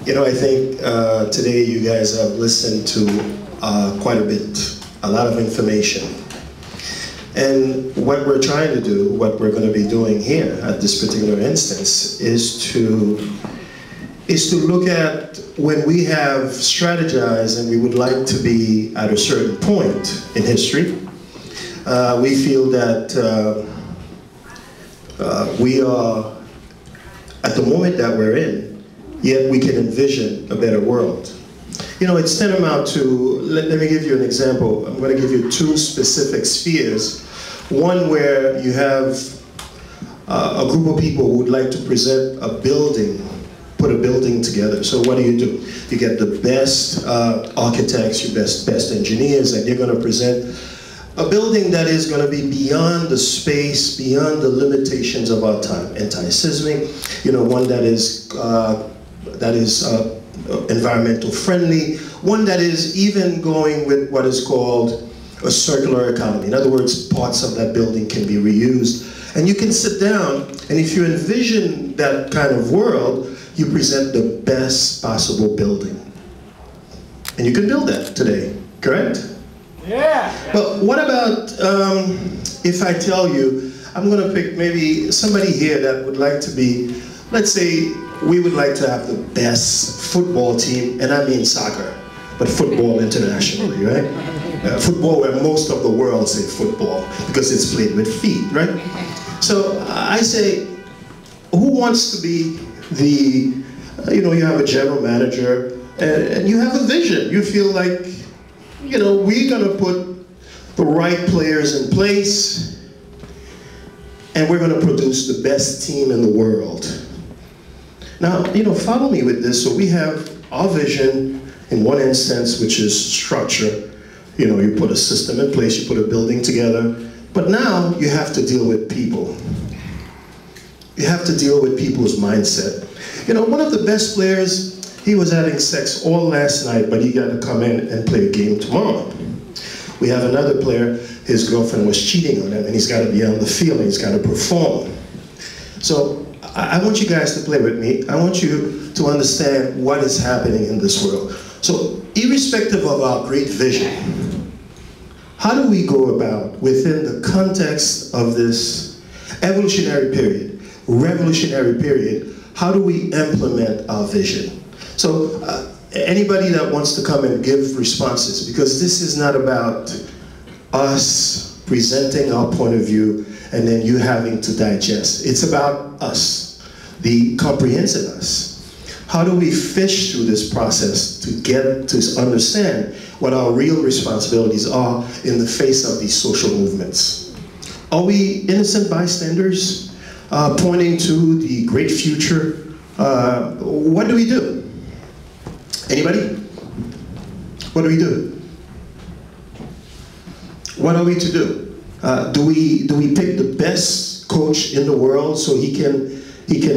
You know, I think today you guys have listened to quite a bit, a lot of information. And what we're trying to do, what we're going to be doing here at this particular instance, is to look at when we have strategized and we would like to be at a certain point in history. We feel that we are at the moment that we're in, yet we can envision a better world. You know, it's tantamount to, let me give you an example. I'm going to give you two specific spheres. One where you have a group of people who would like to present a building, put a building together. So what do? You get the best architects, your best engineers, and you're going to present a building that is going to be beyond the space, beyond the limitations of our time. Anti-seismic, you know, one that is environmental friendly, one that is even going with what is called a circular economy. In other words, parts of that building can be reused. And you can sit down, and if you envision that kind of world, you present the best possible building. And you can build that today, correct? Yeah. But what about if I tell you, I'm going to pick maybe somebody here that would like to be, let's say, we would like to have the best football team, and I mean soccer, but football internationally, right? Football where most of the world say football, because it's played with feet, right? So I say, who wants to be the, you know, you have a general manager, and you have a vision. You feel like, you know, we're going to put the right players in place, and we're going to produce the best team in the world. Now, you know, follow me with this. So we have our vision in one instance, which is structure. You know, you put a system in place, you put a building together, but now you have to deal with people. You have to deal with people's mindset. You know, one of the best players, he was having sex all last night, but he got to come in and play a game tomorrow. We have another player, his girlfriend was cheating on him, and he's got to be on the field, and he's got to perform. So I want you guys to play with me. I want you to understand what is happening in this world. So irrespective of our great vision, how do we go about, within the context of this evolutionary period, revolutionary period, how do we implement our vision? So anybody that wants to come and give responses, because this is not about us presenting our point of view and then you having to digest. It's about us, the comprehensive us. How do we fish through this process to get to understand what our real responsibilities are in the face of these social movements? Are we innocent bystanders pointing to the great future? What do we do? Anybody? What do we do? What are we to do? Do we pick the best coach in the world so he can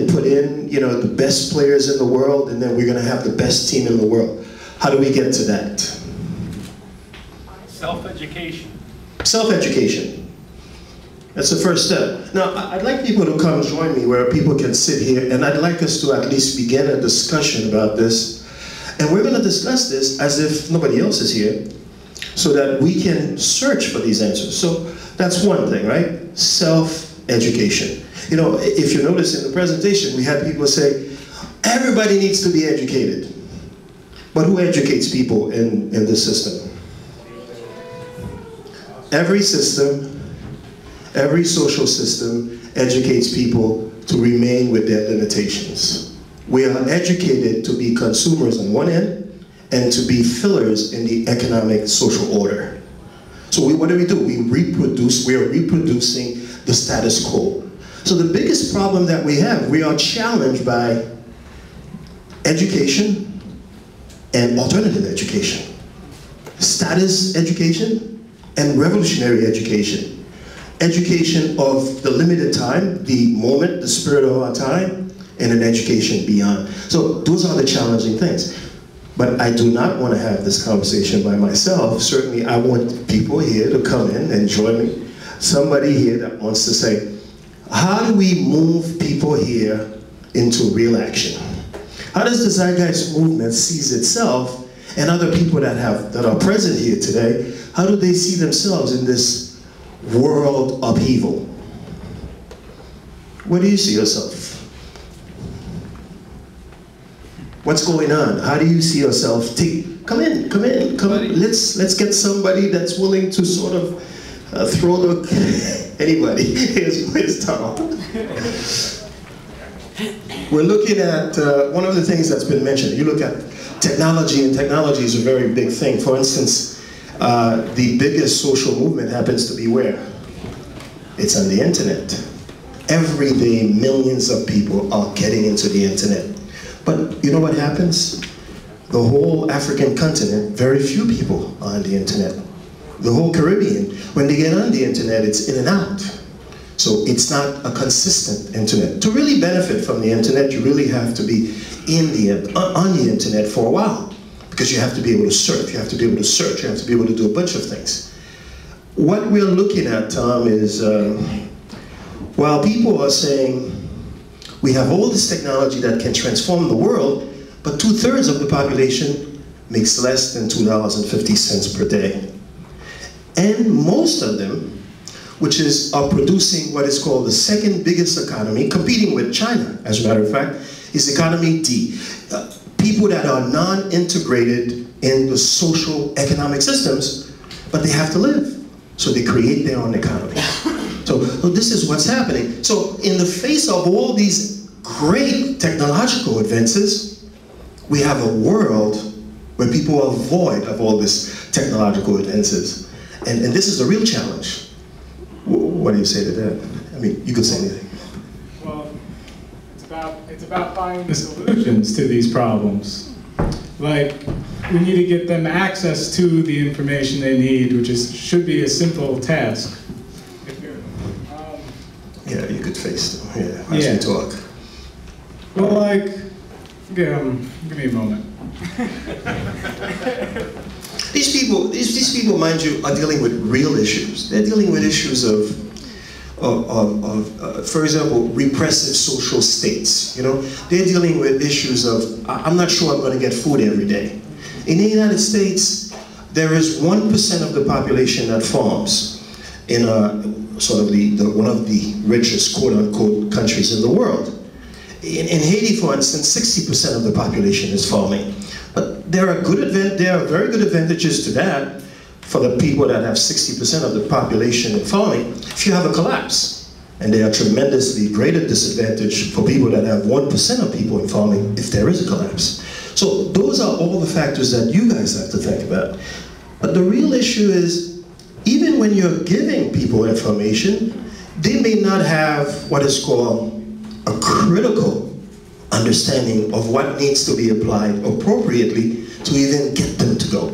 put in, you know, the best players in the world, and then we're going to have the best team in the world? How do we get to that? Self-education. Self-education. That's the first step. Now, I'd like people to come join me where people can sit here, and I'd like us to at least begin a discussion about this. And we're going to discuss this as if nobody else is here, so that we can search for these answers. So that's one thing, right? Self-education. You know, if you notice in the presentation, we had people say, everybody needs to be educated. But who educates people in this system? Every system, every social system educates people to remain with their limitations. We are educated to be consumers on one end and to be fillers in the economic social order. So what do? We reproduce, we are reproducing the status quo. So the biggest problem that we have, we are challenged by education and alternative education. Status education and revolutionary education. Education of the limited time, the moment, the spirit of our time, and an education beyond. So those are the challenging things. But I do not want to have this conversation by myself. Certainly I want people here to come in and join me. Somebody here that wants to say, how do we move people here into real action? How does the Zeitgeist movement sees itself, and other people that are present here today, how do they see themselves in this world upheaval? Where do you see yourself? What's going on? How do you see yourself? Come in. Let's get somebody that's willing to sort of throw the anybody. Here's Tom. We're looking at one of the things that's been mentioned. You look at technology, and technology is a very big thing. For instance, the biggest social movement happens to be where? It's on the internet. Every day, millions of people are getting into the internet. But you know what happens? The whole African continent, very few people are on the internet. The whole Caribbean, when they get on the internet, it's in and out. So it's not a consistent internet. To really benefit from the internet, you really have to be on the internet for a while, because you have to be able to surf, you have to be able to search, you have to be able to do a bunch of things. What we're looking at, Tom, is while people are saying we have all this technology that can transform the world, but 2/3 of the population makes less than $2.50 per day. And most of them, which are producing what is called the second biggest economy, competing with China, as a matter of fact, is economy D. People that are non-integrated in the social economic systems, but they have to live. So they create their own economy. So this is what's happening. So in the face of all these great technological advances, we have a world where people are void of all these technological advances. And this is the real challenge. What do you say to that? I mean, you could say anything. Well, it's about finding the solutions to these problems. Like, we need to get them access to the information they need, which should be a simple task. Yeah, you could face them. Yeah, as we talk. Well, like, give me a moment. These people, mind you, are dealing with real issues. They're dealing with issues of for example, repressive social states. You know, they're dealing with issues of I'm not sure I'm going to get food every day. In the United States, there is 1% of the population that farms in sort of one of the richest quote-unquote countries in the world. In Haiti, for instance, 60% of the population is farming. But there are very good advantages to that for the people that have 60% of the population in farming if you have a collapse. And there are tremendously greater disadvantage for people that have 1% of people in farming if there is a collapse. So those are all the factors that you guys have to think about. But the real issue is, even when you're giving people information, they may not have what is called a critical understanding of what needs to be applied appropriately to even get them to go.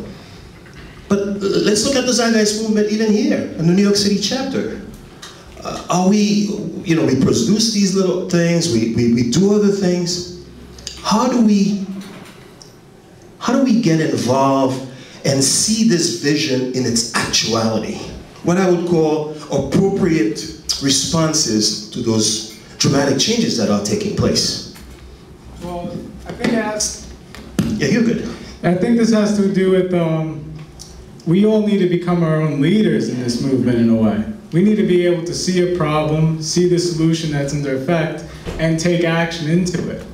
But let's look at the Zeitgeist movement even here in the New York City chapter. We produce these little things, we do other things. How do we get involved and see this vision in its actuality? What I would call appropriate responses to those dramatic changes that are taking place. Well, I think it has... Yeah, you're good. I think this has to do with, we all need to become our own leaders in this movement in a way. We need to be able to see a problem, see the solution that's under effect, and take action into it.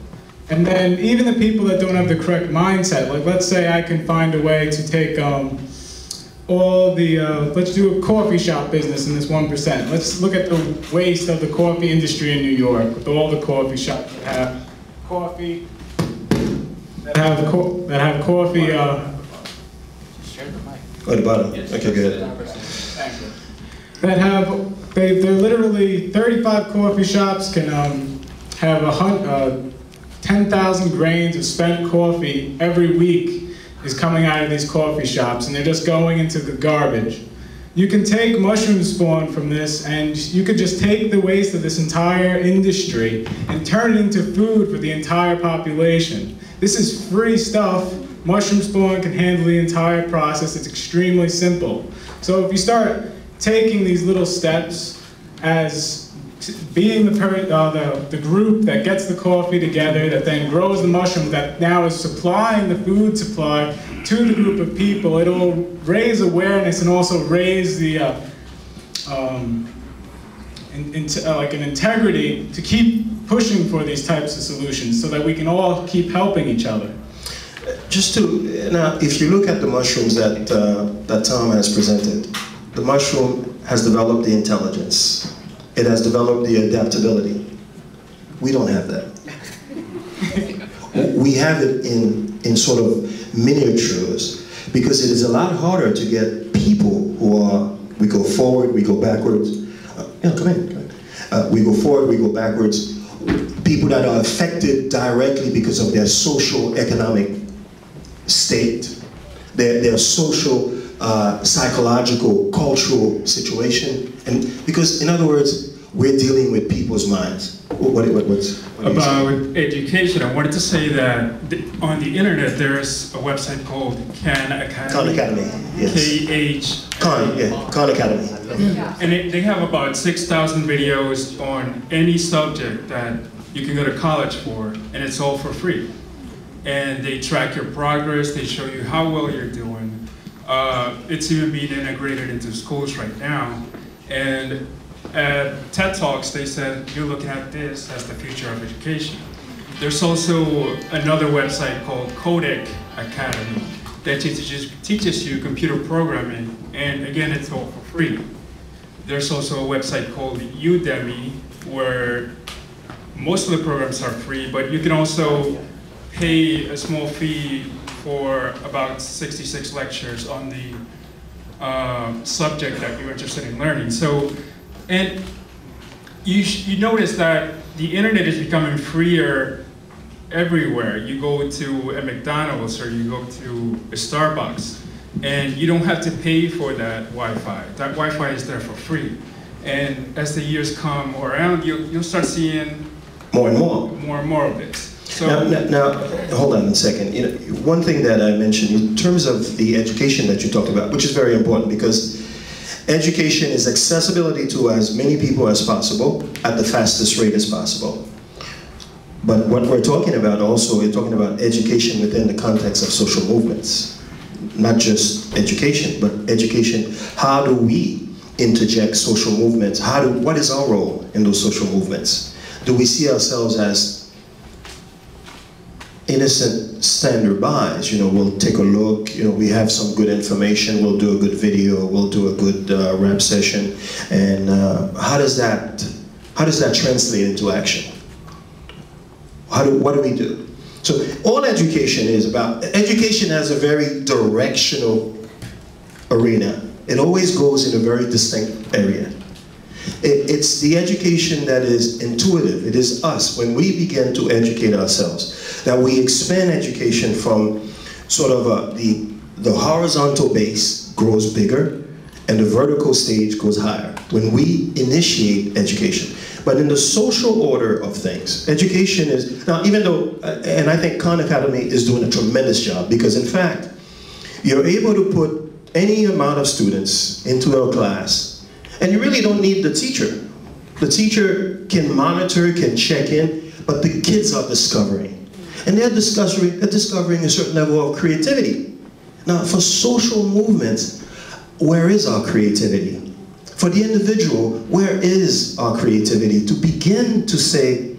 And then even the people that don't have the correct mindset, like let's say I can find a way to take all the, let's do a coffee shop business in this 1%. Let's look at the waste of the coffee industry in New York, with all the coffee shops that have coffee, coffee, At the bottom. Okay, good. Thank you. They're literally 35 coffee shops can have 10,000 grains of spent coffee every week is coming out of these coffee shops, and they're just going into the garbage. You can take mushroom spawn from this, and you could just take the waste of this entire industry and turn it into food for the entire population. This is free stuff. Mushroom spawn can handle the entire process. It's extremely simple. So if you start taking these little steps as being the group that gets the coffee together, that then grows the mushrooms, that now is supplying the food supply to the group of people. It'll raise awareness and also raise the like an integrity to keep pushing for these types of solutions so that we can all keep helping each other. Just to, now, if you look at the mushrooms that, that Tom has presented, the mushroom has developed the intelligence. It has developed the adaptability. We don't have that. We have it in sort of miniatures because it is a lot harder to get people who are, we go forward, we go backwards. Come in. We go forward, we go backwards. People that are affected directly because of their social, economic state, their social, psychological, cultural situation, and because, in other words, we're dealing with people's minds. What's about education? I wanted to say that on the internet there's a website called Khan Academy. Khan Academy, yes. Khan Academy. Yeah. And they have about 6,000 videos on any subject that you can go to college for, and it's all for free. And they track your progress, they show you how well you're doing. It's even being integrated into schools right now. And at TED Talks, they said, you're looking at this as the future of education. There's also another website called Codec Academy that teaches you computer programming, and again, it's all for free. There's also a website called Udemy, where most of the programs are free, but you can also pay a small fee for about 66 lectures on the subject that you're interested in learning. So, and you notice that the internet is becoming freer everywhere. You go to a McDonald's or you go to a Starbucks, and you don't have to pay for that Wi-Fi. That Wi-Fi is there for free. And as the years come around, you'll start seeing more and more of this. So now, hold on a second. You know, one thing that I mentioned in terms of the education that you talked about, which is very important because education is accessibility to as many people as possible at the fastest rate as possible. But what we're talking about also, we're talking about education within the context of social movements. Not just education, but education. How do we interject social movements? What is our role in those social movements? Do we see ourselves as innocent stand-bys? You know, we'll take a look, you know, we have some good information, we'll do a good video, we'll do a good rap session, and how does that translate into action? What do we do? So all education is about, education has a very directional arena. It always goes in a very distinct area. It's the education that is intuitive. It is us, when we begin to educate ourselves, that we expand education from sort of the horizontal base grows bigger and the vertical stage goes higher when we initiate education. But in the social order of things, education is, now even though, and I think Khan Academy is doing a tremendous job because in fact, you're able to put any amount of students into a class and you really don't need the teacher. The teacher can monitor, can check in, but the kids are discovering. And they're discovering a certain level of creativity. Now for social movements, where is our creativity? For the individual, where is our creativity? To begin to say,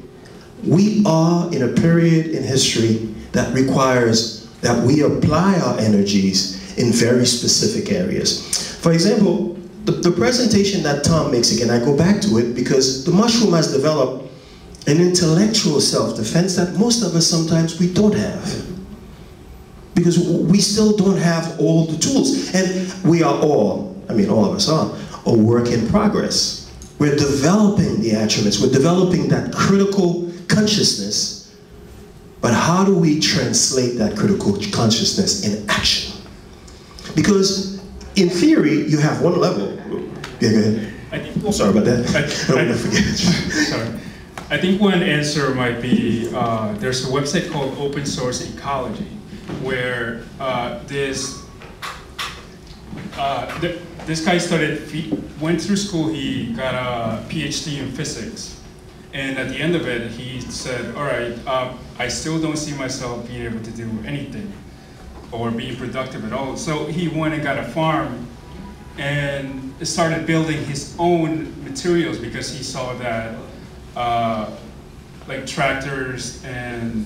we are in a period in history that requires that we apply our energies in very specific areas. For example, the presentation that Tom makes, again, I go back to it because the mushroom has developed an intellectual self-defense that most of us sometimes we don't have. Because we still don't have all the tools. And we are all, I mean all of us are, a work in progress. We're developing the attributes, we're developing that critical consciousness, but how do we translate that critical consciousness in action? Because in theory, you have one level. Yeah, go ahead. Sorry about that. I don't want to forget. Sorry. I think one answer might be, there's a website called Open Source Ecology, where this guy went through school, he got a PhD in physics. And at the end of it, he said, all right, I still don't see myself being able to do anything or being productive at all. So he went and got a farm and started building his own materials because he saw that like tractors and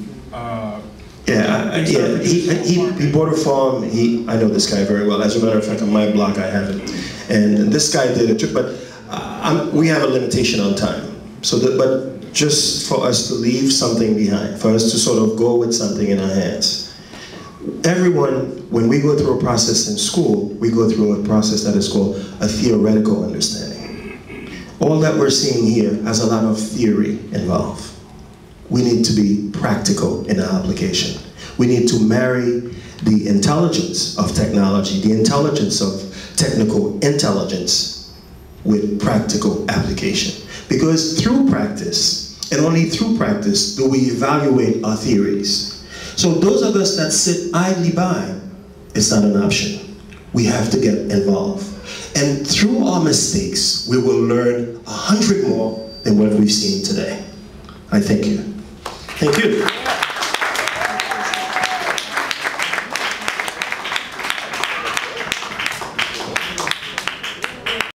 he bought a farm. I know this guy very well. As a matter of fact, on my blog I have it. And this guy did it, but we have a limitation on time. But just for us to leave something behind, for us to sort of go with something in our hands. Everyone, when we go through a process in school, we go through a process that is called a theoretical understanding. All that we're seeing here has a lot of theory involved. We need to be practical in our application. We need to marry the intelligence of technology, the intelligence of technical intelligence with practical application. Because through practice, and only through practice, do we evaluate our theories. So those of us that sit idly by, it's not an option. We have to get involved. And through our mistakes, we will learn 100 more than what we've seen today. I thank you. Thank you.